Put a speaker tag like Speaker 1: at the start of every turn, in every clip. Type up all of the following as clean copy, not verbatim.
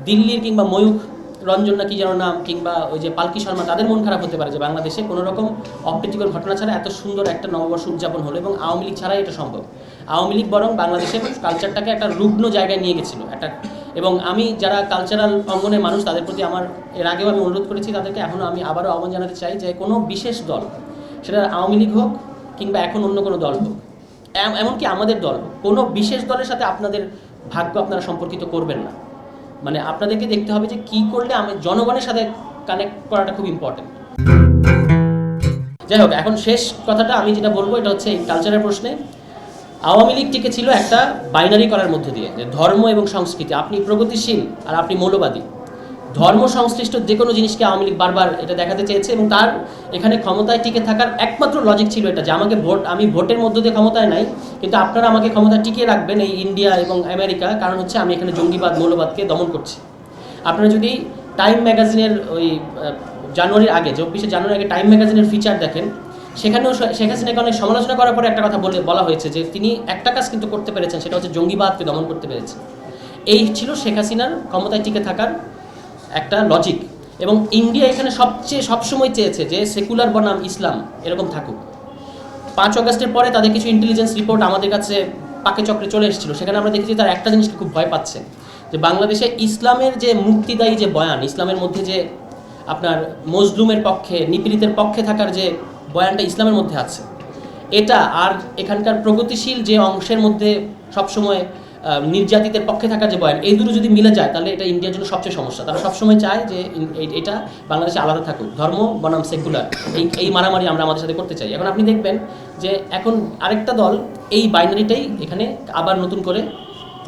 Speaker 1: দিল্লির কিংবা ময়ূখ রঞ্জন না কি যেন নাম, কিংবা ওই যে পালকি শর্মা, তাদের মন খারাপ হতে পারে যে বাংলাদেশে কোনো রকম অপ্রীতিকর ঘটনা ছাড়া এত সুন্দর একটা নববর্ষ উদযাপন হলো, এবং আওয়ামী লীগ ছাড়াই এটা সম্ভব। আওয়ামী লীগ বরং বাংলাদেশের কালচারটাকে একটা রুগ্ন জায়গায় নিয়ে গেছিলো একটা। এবং আমি যারা কালচারাল অঙ্গনের মানুষ তাদের প্রতি আমার এর আগেও আমি অনুরোধ করেছি, তাদেরকে এখনও আমি আবারও আহ্বান জানাতে চাই যে কোনো বিশেষ দল, সেটা আওয়ামী লীগ হোক কিংবা এখন অন্য কোনো দল হোক, এমনকি আমাদের দল হোক, কোনো বিশেষ দলের সাথে আপনাদের ভাগ্য আপনারা সম্পর্কিত করবেন না। মানে আপনাদেরকে দেখতে হবে যে কি করলে আমি জনগণের সাথে কানেক্ট করাটা খুব ইম্পর্টেন্ট। যাই হোক, এখন শেষ কথাটা আমি যেটা বলবো এটা হচ্ছে এই কালচারের প্রশ্নে আওয়ামী লীগ টিকে ছিল একটা বাইনারি করার মধ্য দিয়ে, যে ধর্ম এবং সংস্কৃতি, আপনি প্রগতিশীল আর আপনি মৌলবাদী। ধর্ম সংশ্লিষ্ট যে কোনো জিনিসকে আওয়ামী লীগ বারবার এটা দেখাতে চেয়েছে, এবং তার এখানে ক্ষমতায় টিকে থাকার একমাত্র লজিক ছিল এটা যে আমাকে আমি ভোটের মধ্য দিয়ে ক্ষমতায় নাই, কিন্তু আপনারা আমাকে ক্ষমতায় টিকিয়ে রাখবেন এই ইন্ডিয়া এবং আমেরিকা, কারণ হচ্ছে আমি এখানে জঙ্গিবাদ মৌলবাদকে দমন করছি। আপনারা যদি টাইম ম্যাগাজিনের ওই জানুয়ারির আগে 24শে জানুয়ারির আগে টাইম ম্যাগাজিনের ফিচার দেখেন, সেখানেও শেখ হাসিনাকে অনেক সমালোচনা করার পরে একটা কথা বলা হয়েছে যে তিনি একটা কাজ কিন্তু করতে পেরেছেন, সেটা হচ্ছে জঙ্গিবাদকে দমন করতে পেরেছেন। এই ছিল শেখ হাসিনার ক্ষমতায় টিকে থাকার একটা লজিক। এবং ইন্ডিয়া এখানে সবসময় চেয়েছে যে সেকুলার বনাম ইসলাম এরকম থাকুক। 5 আগস্টের পরে তাদের কিছু ইন্টেলিজেন্স রিপোর্ট আমাদের কাছে পাকে চক্রে চলে এসেছিল, সেখানে আমরা দেখেছি তারা একটা জিনিসকে খুব ভয় পাচ্ছে, যে বাংলাদেশে ইসলামের যে মুক্তিদায়ী যে বয়ান, ইসলামের মধ্যে যে আপনার মজলুমের পক্ষে নিপীড়িতের পক্ষে থাকার যে বয়ানটা ইসলামের মধ্যে আছে, এটা আর এখানকার প্রগতিশীল যে অংশের মধ্যে সবসময় নির্যাতিতের পক্ষে থাকার যে বয়ান, এই দুটো যদি মিলে যায় তাহলে এটা ইন্ডিয়ার জন্য সবচেয়ে সমস্যা। তারা সবসময় চায় যে এটা বাংলাদেশে আলাদা থাকুক, ধর্ম বনাম সেকুলার, এই মারামারি আমরা আমাদের সাথে করতে চাই। এখন আপনি দেখবেন যে এখন আরেকটা দল এই বাইনারিটাই এখানে আবার নতুন করে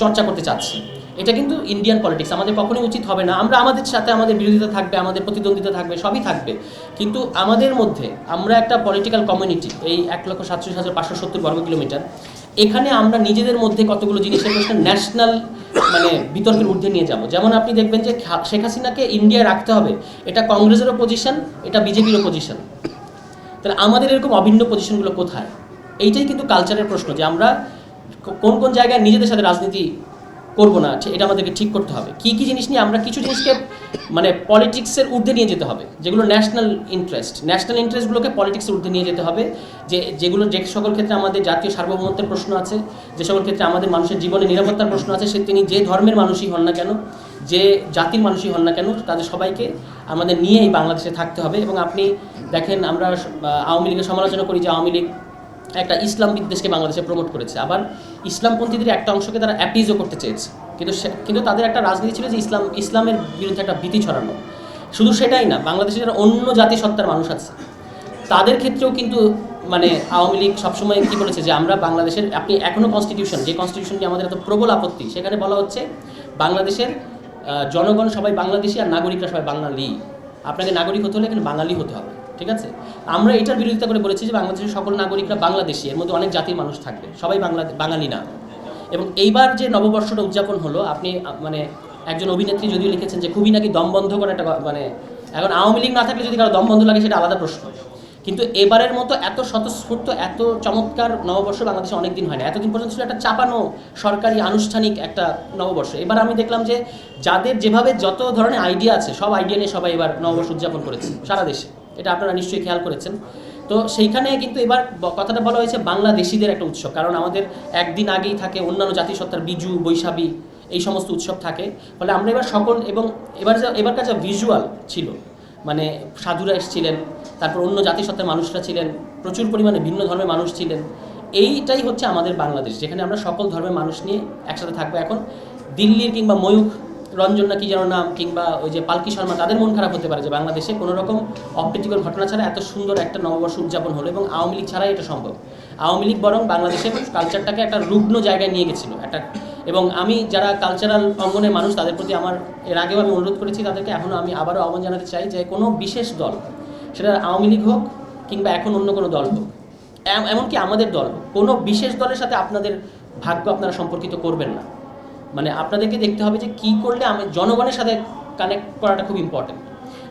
Speaker 1: চর্চা করতে চাচ্ছে। এটা কিন্তু ইন্ডিয়ান পলিটিক্স, আমাদের কখনোই উচিত হবে না। আমাদের সাথে আমাদের বিরোধিতা থাকবে, আমাদের প্রতিদ্বন্দ্বিতা থাকবে, সবই থাকবে, কিন্তু আমাদের মধ্যে আমরা একটা পলিটিক্যাল কমিউনিটি, এই 1,37,570 বর্গ কিলোমিটার, এখানে আমরা নিজেদের মধ্যে কতগুলো জিনিসের প্রশ্নে ন্যাশনাল মানে বিতর্কের ঊর্ধ্বে নিয়ে যাব। যেমন আপনি দেখবেন যে শেখ হাসিনাকে ইন্ডিয়ায় রাখতে হবে, এটা কংগ্রেসেরও পজিশন, এটা বিজেপিরও পজিশন। তাহলে আমাদের এরকম অভিন্ন পজিশনগুলো কোথায়? এইটাই কিন্তু কালচারের প্রশ্ন, যে আমরা কোন কোন জায়গায় নিজেদের সাথে রাজনীতি করবো না, এটা আমাদেরকে ঠিক করতে হবে। কী কী জিনিস নিয়ে আমরা কিছু জিনিসকে মানে পলিটিক্সের ঊর্ধ্বে নিয়ে যেতে হবে, যেগুলো ন্যাশনাল ইন্টারেস্টগুলোকে পলিটিক্সের ঊর্ধ্বে নিয়ে যেতে হবে, যে সকল ক্ষেত্রে আমাদের জাতীয় সার্বভৌমত্বের প্রশ্ন আছে, যে সকল ক্ষেত্রে আমাদের মানুষের জীবনে নিরাপত্তার প্রশ্ন আছে, তিনি যে ধর্মের মানুষই হন না কেন, যে জাতির মানুষই হন না কেন, তাদের সবাইকে আমাদের নিয়ে এই বাংলাদেশে থাকতে হবে। এবং আপনি দেখেন, আমরা আওয়ামী লীগের সমালোচনা করি যে আওয়ামী লীগ একটা ইসলাম বিদ্বেষকে বাংলাদেশে প্রমোট করেছে, আবার ইসলামপন্থীদের একটা অংশকে তারা অ্যাপিজও করতে চেয়েছে, কিন্তু তাদের একটা রাজনীতি ছিল যে ইসলামের বিরুদ্ধে একটা ভীতি ছড়ানো। শুধু সেটাই না, বাংলাদেশে যারা অন্য জাতিসত্তার মানুষ আছে তাদের ক্ষেত্রেও কিন্তু মানে আওয়ামী লীগ সবসময় কী বলেছে যে আমরা বাংলাদেশের, আপনি এখনও যে কনস্টিটিউশন নিয়ে আমাদের এত প্রবল আপত্তি, সেখানে বলা হচ্ছে বাংলাদেশের জনগণ সবাই বাংলাদেশি আর নাগরিকরা সবাই বাঙালি। আপনাকে নাগরিক হতে হলে এখানে বাঙালি হতে হবে, ঠিক আছে? আমরা এটার বিরোধিতা করে বলেছি যে বাংলাদেশের সকল নাগরিকরা বাংলাদেশি, এর মধ্যে অনেক জাতির মানুষ থাকবে, সবাই বাঙালি না। এবং এইবার যে নববর্ষটা উদযাপন হলো, আপনি মানে একজন অভিনেত্রী যদিও লিখেছেন যে খুবই নাকি দম বন্ধ করে একটা, মানে এখন আওয়ামী লীগ না থাকলে যদি কারো দম বন্ধ লাগে সেটা আলাদা প্রশ্ন, কিন্তু এবারের মতো এত স্বতঃস্ফূর্ত এত চমৎকার নববর্ষ বাংলাদেশে অনেকদিন হয় না। এতদিন পর্যন্ত ছিল একটা চাপানো সরকারি আনুষ্ঠানিক একটা নববর্ষ। এবার আমি দেখলাম যে যাদের যেভাবে যত ধরনের আইডিয়া আছে, সব আইডিয়া নিয়ে সবাই এবার নববর্ষ উদযাপন করেছে সারা দেশে, এটা আপনারা নিশ্চয়ই খেয়াল করেছেন। তো সেইখানে কিন্তু এবার কথাটা বলা হয়েছে বাংলাদেশিদের একটা উৎসব, কারণ আমাদের একদিন আগেই থাকে অন্যান্য জাতিসত্তার বিজু, বৈশাখী, এই সমস্ত উৎসব থাকে। ফলে আমরা এবার সকল, এবং এবারকার যা ভিজুয়াল ছিল, মানে সাধুরা এসেছিলেন, তারপর অন্য জাতিসত্তার মানুষরা ছিলেন, প্রচুর পরিমাণে ভিন্ন ধর্মের মানুষ ছিলেন। এইটাই হচ্ছে আমাদের বাংলাদেশ, যেখানে আমরা সকল ধর্মের মানুষ নিয়ে একসাথে থাকবো। এখন দিল্লির কিংবা ময়ূখ রঞ্জন না কি যেন নাম, কিংবা ওই যে পালকি শর্মা, তাদের মন খারাপ হতে পারে যে বাংলাদেশে কোনো রকম অপ্রীতিকর ঘটনা ছাড়া এত সুন্দর একটা নববর্ষ উদযাপন হলো, এবং আওয়ামী লীগ ছাড়াই এটা সম্ভব। আওয়ামী লীগ বরং বাংলাদেশের কালচারটাকে একটা রুগ্ন জায়গায় নিয়ে গেছিলো একটা। এবং আমি যারা কালচারাল অঙ্গনের মানুষ তাদের প্রতি আমার এর আগেও আমি অনুরোধ করেছি, তাদেরকে এখনও আমি আবারও আহ্বান জানাতে চাই যে কোনো বিশেষ দল, সেটা আওয়ামী লীগ হোক কিংবা এখন অন্য কোনো দল হোক, এমনকি আমাদের দল হোক, কোনো বিশেষ দলের সাথে আপনাদের ভাগ্য আপনারা সম্পর্কিত করবেন না। মানে আপনাদেরকে দেখতে হবে যে কি করলে আমি জনগণের সাথে কানেক্ট করাটা খুব ইম্পর্টেন্ট।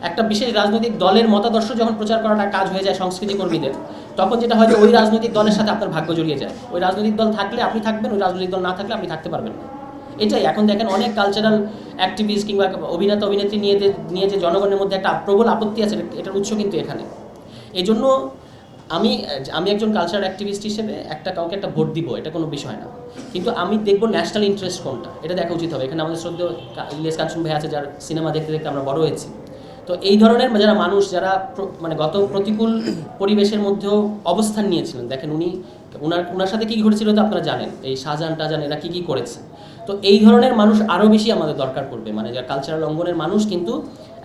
Speaker 1: একটা বিশেষ রাজনৈতিক দলের মতাদর্শ যখন প্রচার করাটা কাজ হয়ে যায় সংস্কৃতি কর্মীদের, তখন যেটা হয় যে ওই রাজনৈতিক দলের সাথে আপনার ভাগ্য জড়িয়ে যায়। ওই রাজনৈতিক দল থাকলে আপনি থাকবেন, ওই রাজনৈতিক দল না থাকলে আপনি থাকতে পারবেন না। এটাই এখন দেখেন অনেক কালচারাল অ্যাক্টিভিস্ট কিংবা অভিনেতা অভিনেত্রী নিয়ে যে জনগণের মধ্যে একটা প্রবল আপত্তি আছে, এটার উৎস কিন্তু এখানে। এই জন্য আমি একজন কালচারাল অ্যাক্টিভিস্ট হিসেবে কাউকে একটা ভোট দিব, এটা কোনো বিষয় না, কিন্তু আমি দেখবো ন্যাশনাল ইন্টারেস্ট কোনটা, এটা দেখা উচিত হবে। এখানে আমাদের শ্রদ্ধেয় ইলিয়াস কাঞ্চন ভাই আছে, যার সিনেমা দেখতে দেখতে আমরা বড় হয়েছি। তো এই ধরনের যারা মানুষ, যারা মানে গত প্রতিকূল পরিবেশের মধ্যেও অবস্থান নিয়েছিলেন, দেখেন ওনার সাথে কী ঘটেছিল তো আপনারা জানেন, এই শাহজাহান টাহজাহান এরা কী করেছে। তো এই ধরনের মানুষ আরও বেশি আমাদের দরকার পড়বে, মানে যারা কালচারাল অঙ্গনের মানুষ কিন্তু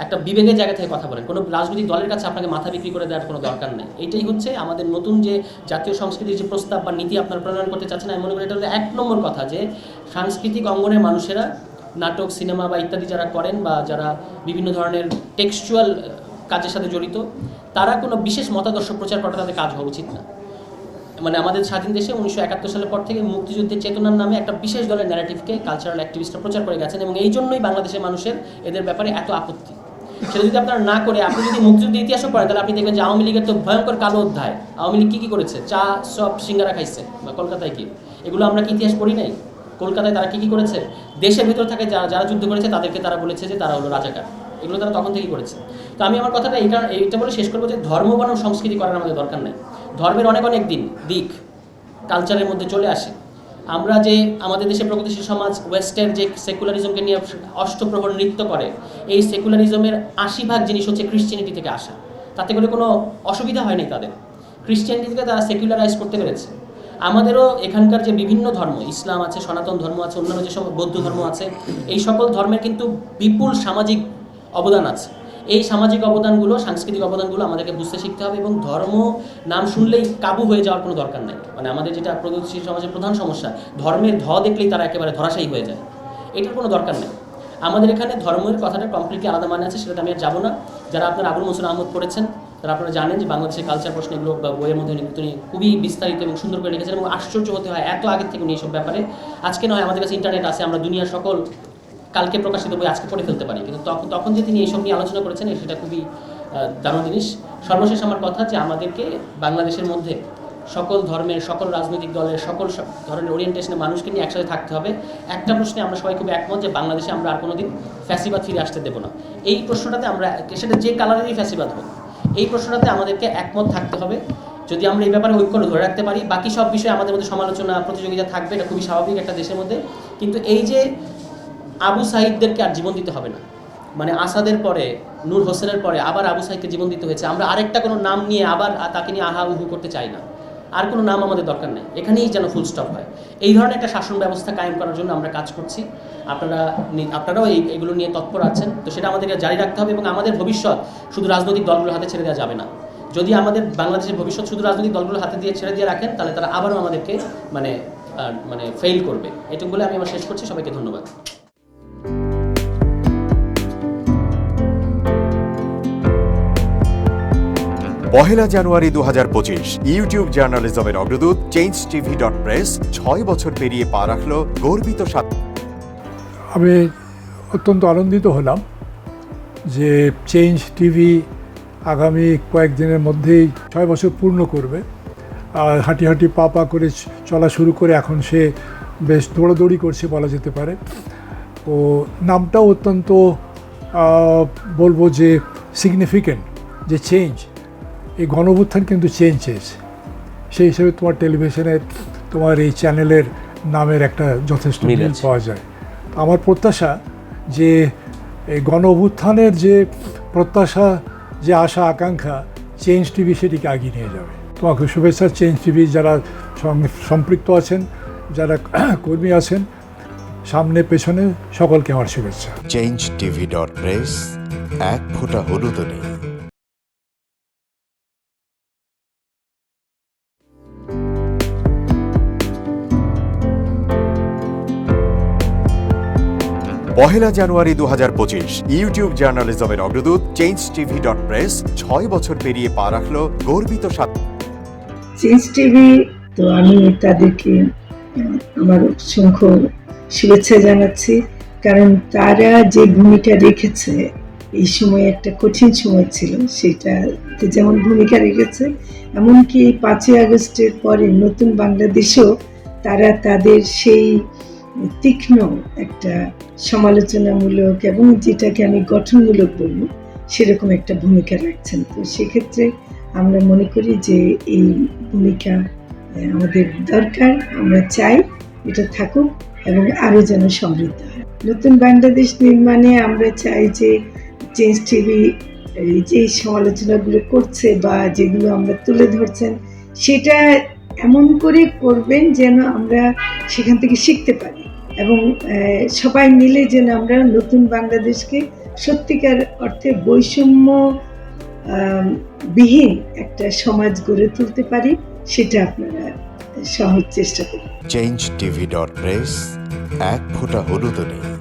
Speaker 1: একটা বিবেকের জায়গা থেকে কথা বলেন। কোনো রাজনৈতিক দলের কাছে আপনাকে মাথা বিক্রি করে দেওয়ার কোনো দরকার নেই। এইটাই হচ্ছে আমাদের নতুন যে জাতীয় সংস্কৃতির যে প্রস্তাব বা নীতি আপনারা প্রণয়ন করতে চাচ্ছেন, আমি মনে করি এটা হলো 1 নম্বর কথা, যে সাংস্কৃতিক অঙ্গনের মানুষেরা নাটক, সিনেমা বা ইত্যাদি যারা করেন বা যারা বিভিন্ন ধরনের টেক্সচুয়াল কাজের সাথে জড়িত, তারা কোনো বিশেষ মতাদর্শ প্রচার করা তাদের কাজ হওয়া উচিত না। মানে আমাদের স্বাধীন দেশে 1971 সালের পর থেকে মুক্তিযুদ্ধের চেতনার নামে একটা বিশেষ দলের ন্যারেটিভকে কালচারাল অ্যাক্টিভিস্টরা প্রচার করে গেছেন, এবং এই জন্যই বাংলাদেশের মানুষের এদের ব্যাপারে এত আপত্তি। সেটা যদি আপনারা না করে, আপনি যদি মুক্তিযুদ্ধের ইতিহাসও পড়েন, তাহলে আপনি দেখবেন যে আওয়ামী লীগের তো ভয়ঙ্কর কালো অধ্যায়। আওয়ামী লীগ কী করেছে? চা, সব, সিঙ্গারা খাইছে, বা কলকাতায় কি এগুলো আমরা কি ইতিহাস পড়ি নাই? কলকাতায় তারা কী করেছে? দেশের ভিতর থাকে যারা যুদ্ধ করেছে তাদেরকে তারা বলেছে যে তারা হলো রাজাকার, এগুলো তারা তখন থেকেই করেছে। তো আমি আমার কথাটা এইটা বলে শেষ করবো যে ধর্ম বনাম সংস্কৃতি করার আমাদের দরকার নেই। ধর্মের অনেক দিক কালচারের মধ্যে চলে আসে। আমরা যে আমাদের দেশে প্রগতিশীল সমাজ ওয়েস্টের যে সেকুলারিজমকে নিয়ে অষ্টপ্রহর নৃত্য করে, এই সেকুলারিজমের 80% জিনিস হচ্ছে ক্রিশ্চিয়ানিটি থেকে আসা। তাতে করে কোনো অসুবিধা হয়নি তাদের, ক্রিশ্চিয়ানিটিকে তারা সেকুলারাইজ করতে পেরেছে। আমাদেরও এখানকার যে বিভিন্ন ধর্ম, ইসলাম আছে, সনাতন ধর্ম আছে, অন্যান্য যেসব বৌদ্ধ ধর্ম আছে, এই সকল ধর্মের কিন্তু বিপুল সামাজিক অবদান আছে। এই সামাজিক অবদানগুলো, সাংস্কৃতিক অবদানগুলো আমাদেরকে বুঝতে শিখতে হবে, এবং ধর্ম নাম শুনলেই কাবু হয়ে যাওয়ার কোনো দরকার নাই। মানে আমাদের যেটা প্রগতিশীল সমাজের প্রধান সমস্যা, ধর্মের দেখলেই তারা একেবারে ধরাশায়ী হয়ে যায়, এটার কোনো দরকার নেই। আমাদের এখানে ধর্মের কথাটা কমপ্লিটলি আলাদা মানে আছে, সেটাতে আমি আর যাবো না। যারা আপনারা আবুল মনসুর আহমদ পড়েছেন, তারা আপনারা জানেন যে বাংলাদেশের কালচার প্রশ্ন এগুলো বইয়ের মধ্যে তিনি খুবই বিস্তারিত এবং সুন্দর করে লিখেছেন, এবং আশ্চর্য হতে হয় এত আগের থেকে উনি এইসব ব্যাপারে, আজকে নয় আমাদের কাছে ইন্টারনেট আছে, আমরা দুনিয়ার সকল কালকে প্রকাশিত বই আজকে পড়ে ফেলতে পারি, কিন্তু তখন যে তিনি এইসব নিয়ে আলোচনা করেছেন সেটা খুবই দারুণ জিনিস। সর্বশেষ আমার কথা যে আমাদেরকে বাংলাদেশের মধ্যে সকল ধর্মের, সকল রাজনৈতিক দলের, সকল ধরনের ওরিয়েন্টেশনের মানুষকে নিয়ে একসাথে থাকতে হবে। একটা প্রশ্নে আমরা সবাই খুব একমত যে বাংলাদেশে আমরা আর কোনোদিন ফ্যাসিবাদ ফিরে আসতে দেবো না। এই প্রশ্নটাতে আমরা, সেটা যে কালারেরই ফ্যাসিবাদ হোক, এই প্রশ্নটাতে আমাদেরকে একমত থাকতে হবে। যদি আমরা এই ব্যাপারে ঐক্য ধরে রাখতে পারি, বাকি সব বিষয়ে আমাদের মধ্যে সমালোচনা, প্রতিযোগিতা থাকবে, এটা খুবই স্বাভাবিক একটা দেশের মধ্যে। কিন্তু এই যে আবু সাঈদদেরকে আর জীবন দিতে হবে না, মানে আসাদের পরে, নূর হোসেনের পরে আবার আবু সাঈদকে জীবন দিতে হয়েছে, আমরা আরেকটা কোনো নাম নিয়ে আবার তাকে নিয়ে আহা উহু করতে চাই না। আর কোনো নাম আমাদের দরকার নেই, এখানেই যেন ফুল স্টপ হয়। এই ধরনের একটা শাসন ব্যবস্থা কায়েম করার জন্য আমরা কাজ করছি। আপনারাও এগুলো নিয়ে তৎপর আছেন, তো সেটা আমাদেরকে জারি রাখতে হবে। এবং আমাদের ভবিষ্যৎ শুধু রাজনৈতিক দলগুলোর হাতে ছেড়ে দেওয়া যাবে না। যদি আমাদের বাংলাদেশের ভবিষ্যৎ শুধু রাজনৈতিক দলগুলোর হাতে ছেড়ে দিয়ে রাখেন, তাহলে তারা আবারও আমাদেরকে মানে ফেল করবে। এটুকু বলে আমি আমার শেষ করছি। সবাইকে ধন্যবাদ।
Speaker 2: পহেলা জানুয়ারি 2025 ইউটিউব জার্নালিজমের অগ্রদূত changetv.press 6 বছর পেরিয়ে পা রাখল গর্বিত
Speaker 3: আমি অত্যন্ত আনন্দিত হলাম যে চেঞ্জ টিভি আগামী কয়েকদিনের মধ্যেই 6 বছর পূর্ণ করবে। আর হাঁটি হাঁটি পা পা করে চলা শুরু করে এখন সে বেশ দৌড়াদৌড়ি করছে বলা যেতে পারে। ও নামটাও অত্যন্ত বলবো যে সিগনিফিক্যান্ট, যে চেঞ্জ, এই গণঅভ্যুত্থান কিন্তু চেঞ্জ চেয়েছে। সেই হিসেবে তোমার টেলিভিশনের, তোমার এই চ্যানেলের নামের একটা যথেষ্ট মিল পাওয়া যায়। আমার প্রত্যাশা যে এই গণঅভ্যুত্থানের যে প্রত্যাশা, যে আশা আকাঙ্ক্ষা, চেঞ্জ টিভি সেটিকে এগিয়ে নিয়ে যাবে। তোমাকে শুভেচ্ছা। চেঞ্জ টিভি যারা সম্পৃক্ত আছেন, যারা কর্মী আছেন, সামনে পেছনে সকলকে আমার শুভেচ্ছা।
Speaker 2: changetv.press, এক ফোঁটা হলুদও নেই। পহেলা জানুয়ারি 2025 ইউটিউব জার্নালিজমের অগ্রদূত changetv.press 6 বছর পেরিয়ে পা রাখল গর্বিত
Speaker 4: চেঞ্জ টিভি। তো আমি তাদেরকে আমার অসংখ্য শুভেচ্ছা জানাচ্ছি, কারণ তারা যে ভূমিকা রেখেছে, এই সময় একটা কঠিন সময় ছিল, সেটাতে যেমন ভূমিকা রেখেছে, এমনকি 5ই আগস্টের পরে নতুন বাংলাদেশেও তারা তাদের সেই তীক্ষ্ণ একটা সমালোচনামূলক এবং যেটাকে আমি গঠনমূলক বলবো সেরকম একটা ভূমিকা রাখছেন। তো সেক্ষেত্রে আমরা মনে করি যে এই ভূমিকা আমাদের দরকার, আমরা চাই এটা থাকুক এবং আরও যেন সমৃদ্ধ হয়। নতুন বাংলাদেশ নির্মাণে আমরা চাই যে চেঞ্জ টিভি এই যে সমালোচনাগুলো করছে বা যেগুলো আমরা তুলে ধরছেন সেটা এমন করে করবেন যেন আমরা সেখান থেকে শিখতে পারি এবং সবাই মিলে যেন আমরা নতুন বাংলাদেশকে সত্যিকার অর্থে বৈষম্য বিহীন একটা সমাজ গড়ে তুলতে পারি, সেটা আপনারা সহজ চেষ্টা করুন।
Speaker 2: changetv.press, এক ফোঁটা হলুদও নেই।